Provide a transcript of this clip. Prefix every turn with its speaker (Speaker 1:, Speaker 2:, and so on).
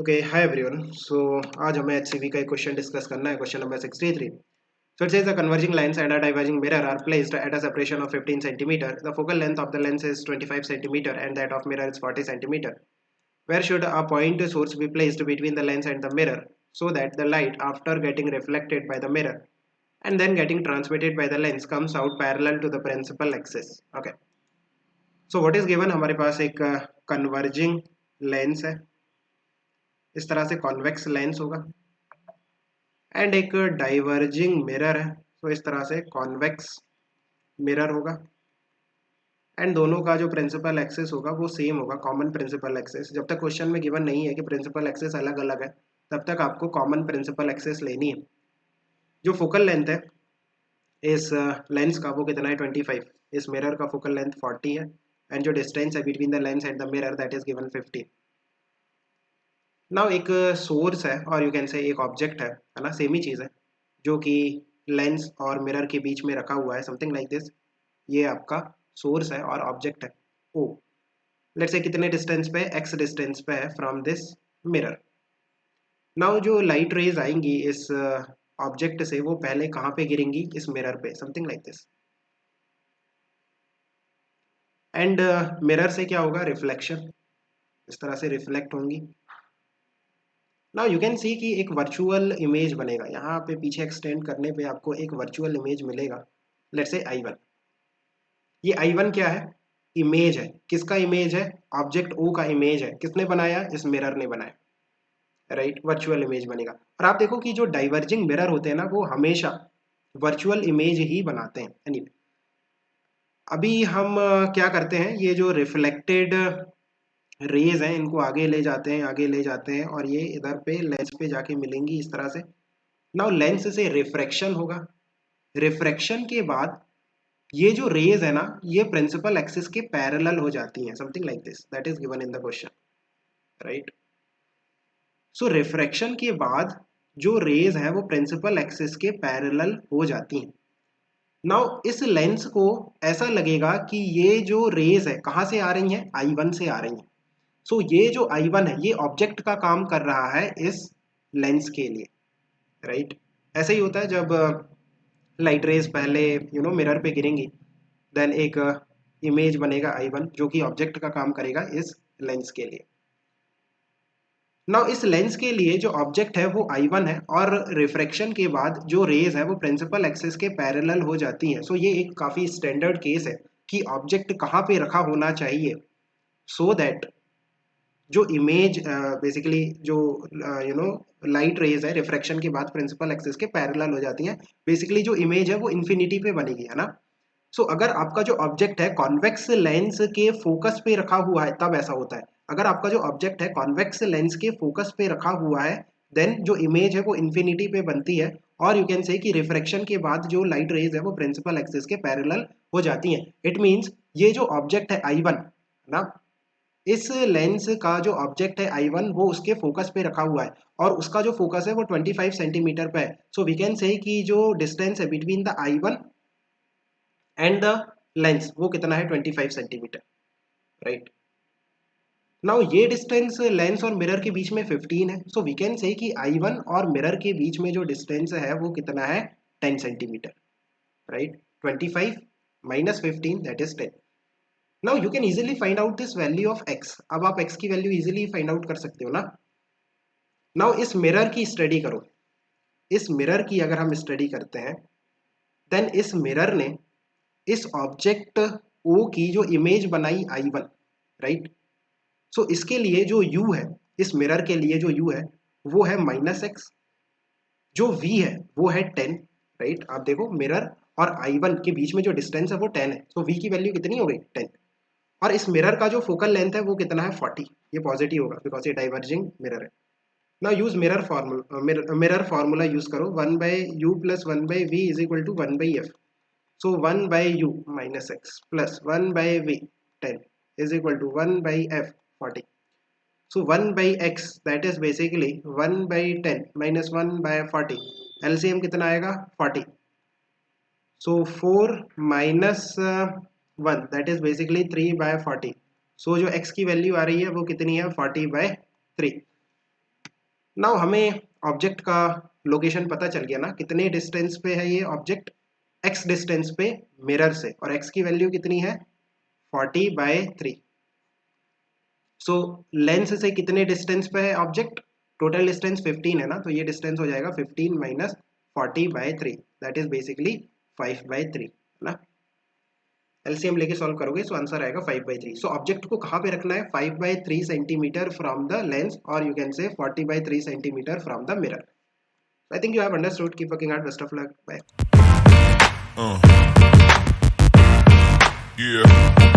Speaker 1: Okay hi everyone. सो आज हमें HCV का एक क्वेश्चन डिस्कस करना है, question number 63। So it says the converging lens and a diverging mirror are placed at a separation of 15 centimeter. The focal length of the lens is 25 centimeter and that of mirror is 40 centimeter. Where should a point source be placed between the lens and the mirror so that the light, after getting reflected by the mirror and then getting transmitted by the lens, comes out parallel to the principal axis? Okay. So what is given? हमारे पास एक converging lens है, इस तरह से convex lens होगा, and एक diverging mirror है, तो इस तरह से कॉन्वेक्स मिरर होगा। एंड दोनों का जो प्रिंसिपल एक्सिस होगा वो सेम होगा, कॉमन प्रिंसिपल एक्सिस। जब तक क्वेश्चन में गिवन नहीं है कि प्रिंसिपल एक्सिस अलग अलग है, तब तक आपको कॉमन प्रिंसिपल एक्सिस लेनी है। जो फोकल लेंथ है इस लेंस का वो कितना है 25, इस मिरर का फोकल लेंथ 40 है, एंड जो डिस्टेंस है between the lens and the mirror that is given 15। Now एक सोर्स है और यू कैन से एक ऑब्जेक्ट है ना, सेम ही चीज़ है, जो कि लेंस और मिरर के बीच में रखा हुआ है, समथिंग लाइक दिस। ये आपका सोर्स है और ऑब्जेक्ट है ओ। लेट्स से कितने डिस्टेंस पे, एक्स डिस्टेंस पे है फ्रॉम दिस मिरर। नाउ जो लाइट रेज आएंगी इस ऑब्जेक्ट से, वो पहले कहाँ पे गिरेंगी, इस मिरर पे, something like this. And mirror से क्या होगा, रिफ्लेक्शन, इस तरह से रिफ्लेक्ट होंगी। नाउ यू कैन सी कि एक वर्चुअल इमेज बनेगा, यहाँ पे पीछे एक्सटेंड करने पे आपको एक वर्चुअल इमेज मिलेगा। Let's say I1। ये I1 क्या है, इमेज है। किसका इमेज है, ऑब्जेक्ट O का इमेज है। किसने बनाया, इस मिरर ने बनाया, राइट। वर्चुअल इमेज बनेगा। और आप देखो कि जो डाइवर्जिंग मिरर होते हैं ना, वो हमेशा वर्चुअल इमेज ही बनाते हैं। anyway, अभी हम क्या करते हैं, ये जो रिफ्लेक्टेड रेज हैं इनको आगे ले जाते हैं, आगे ले जाते हैं, और ये इधर पे लेंस पे जाके मिलेंगी इस तरह से। नाउ लेंस से रिफ्रैक्शन होगा। रिफ्रैक्शन के बाद ये जो रेज है ना, ये प्रिंसिपल एक्सिस के पैरेलल हो जाती हैं, something like this, that is given in the question, right. So refraction के बाद जो रेज है वो प्रिंसिपल एक्सिस के पैरेलल हो जाती हैं। नाउ इस लेंस को ऐसा लगेगा कि ये जो रेज है कहाँ से आ रही हैं, I1 से आ रही हैं। सो ये जो I1 है ये ऑब्जेक्ट का काम कर रहा है इस लेंस के लिए, राइट। ऐसे ही होता है जब लाइट रेज पहले मिरर पे गिरेंगी, देन एक इमेज बनेगा I1 जो कि ऑब्जेक्ट का काम करेगा इस लेंस के लिए। नाउ इस लेंस के लिए जो ऑब्जेक्ट है वो I1 है, और रिफ्रैक्शन के बाद जो रेज है वो प्रिंसिपल एक्सिस के पैरेलल हो जाती हैं। सो ये एक काफ़ी स्टैंडर्ड केस है कि ऑब्जेक्ट कहाँ पे रखा होना चाहिए, सो दैट जो इमेज बेसिकली जो लाइट रेज है रिफ्रैक्शन के बाद प्रिंसिपल एक्सिस के पैरेलल हो जाती हैं। बेसिकली जो इमेज है वो इन्फिनिटी पे बनेगी, है ना। सो अगर आपका जो ऑब्जेक्ट है कॉन्वेक्स लेंस के फोकस पे रखा हुआ है तब ऐसा होता है। अगर आपका जो ऑब्जेक्ट है कॉन्वेक्स लेंस के फोकस पे रखा हुआ है, देन जो इमेज है वो इन्फिनिटी पे बनती है, और यू कैन से कि रिफ्रैक्शन के बाद जो लाइट रेज है वो प्रिंसिपल एक्सिस के पैरेलल हो जाती हैं। इट मीन्स ये जो ऑब्जेक्ट है I1 ना, इस लेंस का जो ऑब्जेक्ट है I1 वो उसके फोकस पे रखा हुआ है, और उसका जो फोकस है वो 25 सेंटीमीटर पे है। सो वी कैन से कि जो डिस्टेंस है between the I1 and the lens वो कितना है 25 सेंटीमीटर, राइट। नाउ ये डिस्टेंस लेंस और मिरर के बीच में 15 है। सो वी कैन से कि I1 और मिरर के बीच में जो डिस्टेंस है वो कितना है 10 centimetre, right. 25 minus 15 that is 10। Now you can easily find out this value of x। अब आप x की वैल्यू इजीली फाइंड आउट कर सकते हो ना। नाउ इस मिरर की स्टडी करो। इस मिरर की अगर हम स्टडी करते हैं, देन इस मिरर ने इस ऑब्जेक्ट O की जो इमेज बनाई I1, राइट। सो इसके लिए जो U है, इस मिरर के लिए जो U है वो है -x, जो V है वो है 10, राइट। आप देखो मिरर और I1 के बीच में जो डिस्टेंस है वो 10 है। सो V की वैल्यू कितनी हो गई 10, और इस मिरर का जो फोकल लेंथ है वो कितना है 40। ये पॉजिटिव होगा बिकॉज ये डाइवर्जिंग मिरर है। ना use mirror formula, mirror formula use करो, 1/u + 1/v = 1/f। So 1/u - x plus 1/v 10 is equal to 1/f 40. So 1/x that is basically 1/10 minus 1/40. LCM कितना आएगा 40. So 4 minus 1 that is basically 3/40. So जो x की value आ रही है वो कितनी है 40/3. नाउ हमें ऑब्जेक्ट का लोकेशन पता चल गया ना, कितने डिस्टेंस पे है ये ऑब्जेक्ट, x डिस्टेंस पे मिरर से, और x की वैल्यू कितनी है 40/3। सो लेंस से कितने डिस्टेंस पे है ऑब्जेक्ट, टोटल डिस्टेंस 15 है ना, तो ये डिस्टेंस हो जाएगा 15 माइनस 40/3, दैट इज बेसिकली 5/3 है ना। एलसीएम लेके सॉल्व करोगे सो आंसर आएगा 5/3। सो ऑब्जेक्ट को कहाँ पे रखना है, 5/3 सेंटीमीटर फ्रॉम द लेंस, और you can say 40/3 centimetre from the mirror. I think you have understood, keep working hard, best of luck, bye.
Speaker 2: Yeah.